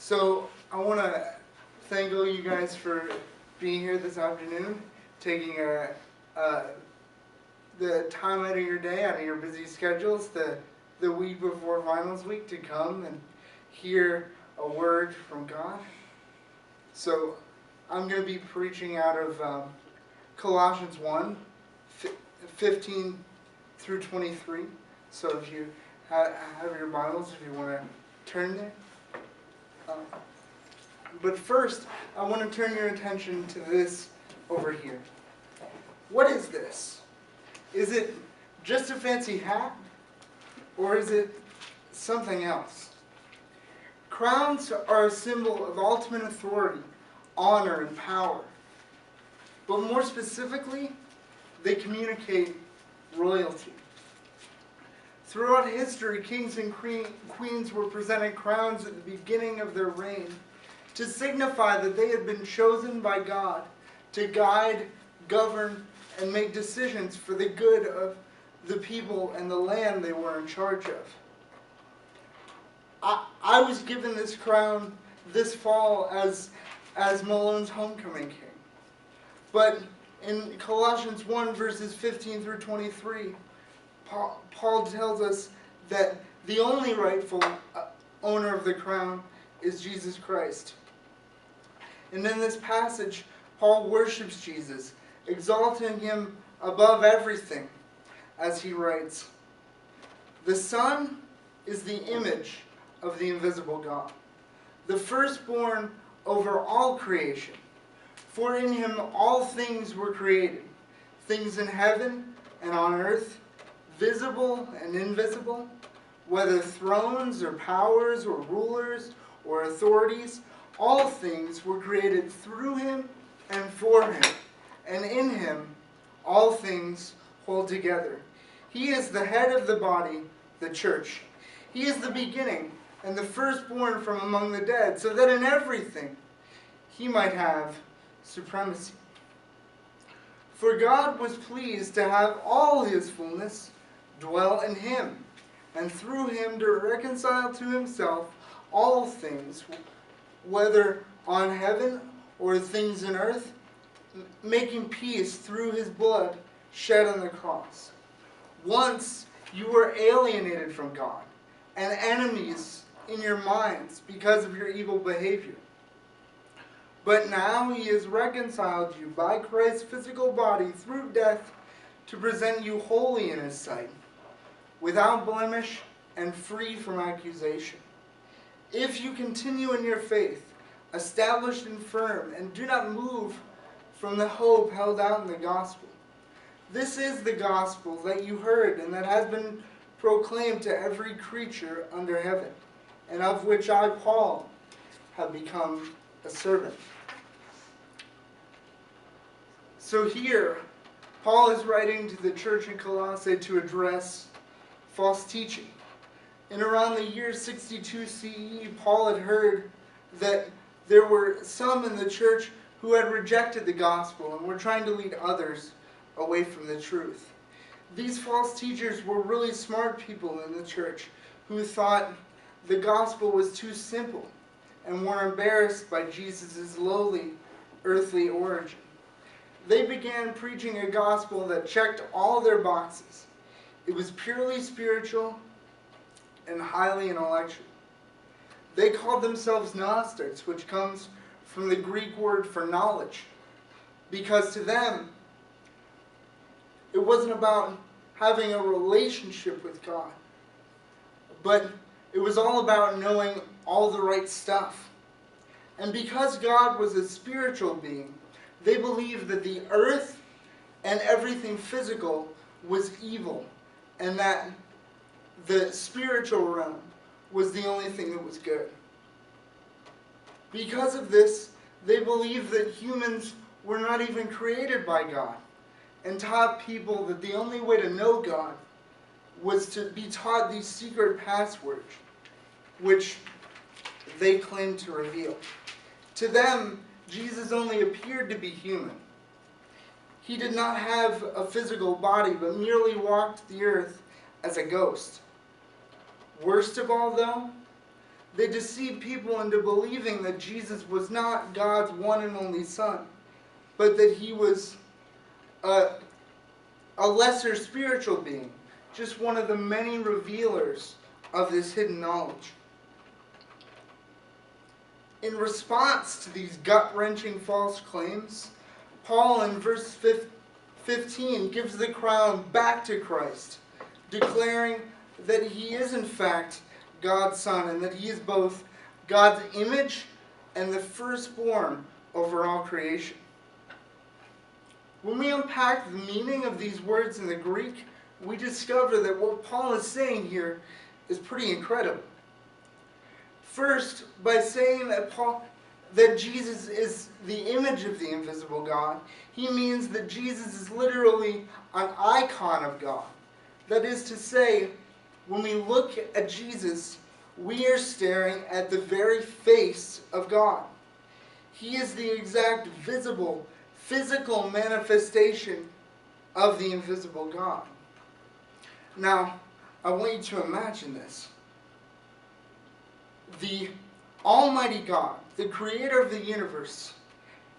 So I want to thank all you guys for being here this afternoon, taking the time out of your day, out of your busy schedules, the week before finals week to come and hear a word from God. So I'm going to be preaching out of Colossians 1, 15 through 23. So if you have your Bibles, if you want to turn there. But first, I want to turn your attention to this over here. What is this? Is it just a fancy hat? Or is it something else? Crowns are a symbol of ultimate authority, honor, and power. But more specifically, they communicate royalty. Throughout history, kings and queens were presented crowns at the beginning of their reign to signify that they had been chosen by God to guide, govern, and make decisions for the good of the people and the land they were in charge of. I was given this crown this fall as Malone's homecoming king. But in Colossians 1 verses 15 through 23, Paul tells us that the only rightful owner of the crown is Jesus Christ. And in this passage, Paul worships Jesus, exalting him above everything, as he writes, "The Son is the image of the invisible God, the firstborn over all creation. For in him all things were created, things in heaven and on earth, visible and invisible, whether thrones or powers or rulers or authorities, all things were created through him and for him, and in him all things hold together. He is the head of the body, the church. He is the beginning and the firstborn from among the dead, so that in everything he might have supremacy. For God was pleased to have all his fullness dwell in him, and through him to reconcile to himself all things, whether on heaven or things in earth, making peace through his blood shed on the cross. Once you were alienated from God and enemies in your minds because of your evil behavior. But now he has reconciled you by Christ's physical body through death to present you holy in his sight, without blemish and free from accusation. If you continue in your faith, established and firm, and do not move from the hope held out in the gospel. This is the gospel that you heard and that has been proclaimed to every creature under heaven, and of which I, Paul, have become a servant." So here, Paul is writing to the church in Colossae to address false teaching. In around the year 62 CE, Paul had heard that there were some in the church who had rejected the gospel and were trying to lead others away from the truth. These false teachers were really smart people in the church who thought the gospel was too simple and were embarrassed by Jesus' lowly earthly origin. They began preaching a gospel that checked all their boxes. It was purely spiritual and highly intellectual. They called themselves Gnostics, which comes from the Greek word for knowledge, because to them, it wasn't about having a relationship with God, but it was all about knowing all the right stuff. And because God was a spiritual being, they believed that the earth and everything physical was evil, and that the spiritual realm was the only thing that was good. Because of this, they believed that humans were not even created by God, and taught people that the only way to know God was to be taught these secret passwords, which they claimed to reveal. To them, Jesus only appeared to be human. He did not have a physical body, but merely walked the earth as a ghost. Worst of all, though, They deceived people into believing that Jesus was not God's one and only Son, but that he was a lesser spiritual being, just one of the many revealers of this hidden knowledge. In response to these gut-wrenching false claims, Paul in verse 15 gives the crown back to Christ, declaring that he is in fact God's Son, and that he is both God's image and the firstborn over all creation. When we unpack the meaning of these words in the Greek, we discover that what Paul is saying here is pretty incredible. First, by saying that Jesus is the image of the invisible God, he means that Jesus is literally an icon of God. That is to say, when we look at Jesus, we are staring at the very face of God. He is the exact visible, physical manifestation of the invisible God. Now, I want you to imagine this. The Almighty God, the creator of the universe,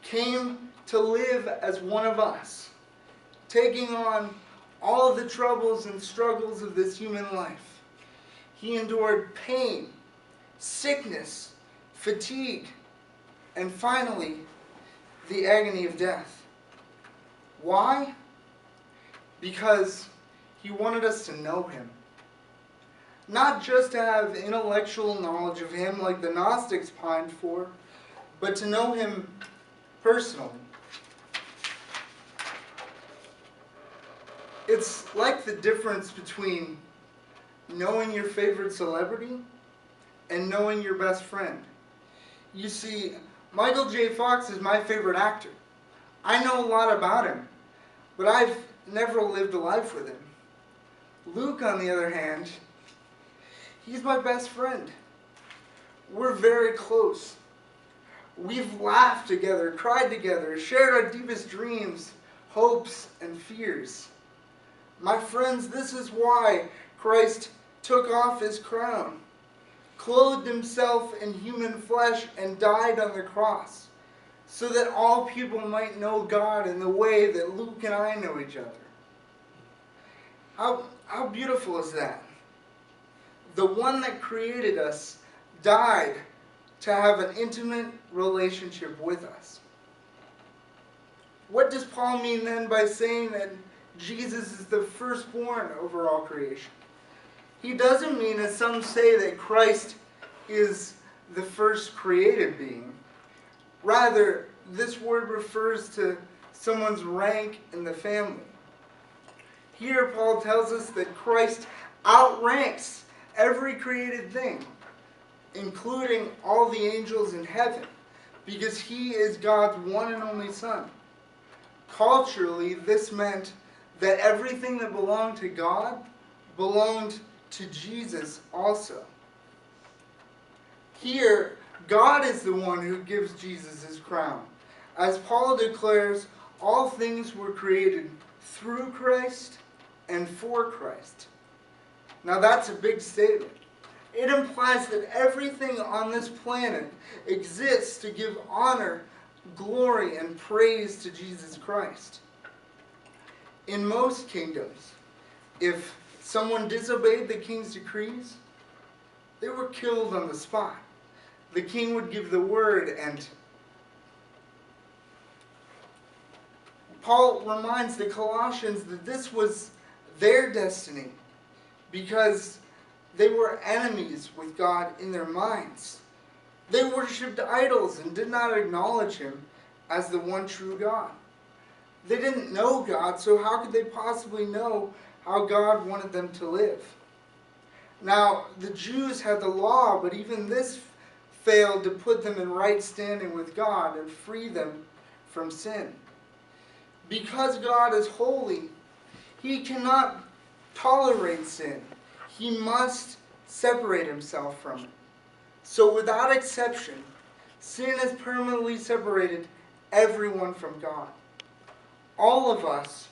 came to live as one of us, taking on all of the troubles and struggles of this human life. He endured pain, sickness, fatigue, and finally, the agony of death. Why? Because he wanted us to know him. Not just to have intellectual knowledge of him like the Gnostics pined for, but to know him personally. It's like the difference between knowing your favorite celebrity and knowing your best friend. You see, Michael J. Fox is my favorite actor. I know a lot about him, but I've never lived a life with him. Luke, on the other hand, he's my best friend. We're very close. We've laughed together, cried together, shared our deepest dreams, hopes, and fears. My friends, this is why Christ took off his crown, clothed himself in human flesh, and died on the cross, so that all people might know God in the way that Luke and I know each other. How beautiful is that? The one that created us died to have an intimate relationship with us. What does Paul mean then by saying that Jesus is the firstborn over all creation? He doesn't mean, as some say, that Christ is the first created being. Rather, this word refers to someone's rank in the family. Here, Paul tells us that Christ outranks every created thing, including all the angels in heaven, because he is God's one and only Son. Culturally, this meant that everything that belonged to God belonged to Jesus also. Here, God is the one who gives Jesus his crown. As Paul declares, all things were created through Christ and for Christ. Now that's a big statement. It implies that everything on this planet exists to give honor, glory, and praise to Jesus Christ. In most kingdoms, if someone disobeyed the king's decrees, they were killed on the spot. The king would give the word, and Paul reminds the Colossians that this was their destiny, because they were enemies with God in their minds. They worshipped idols and did not acknowledge him as the one true God. They didn't know God, so how could they possibly know how God wanted them to live? Now, the Jews had the law, but even this failed to put them in right standing with God and free them from sin. Because God is holy, he cannot tolerate sin. He must separate himself from it. So without exception, sin has permanently separated everyone from God. All of us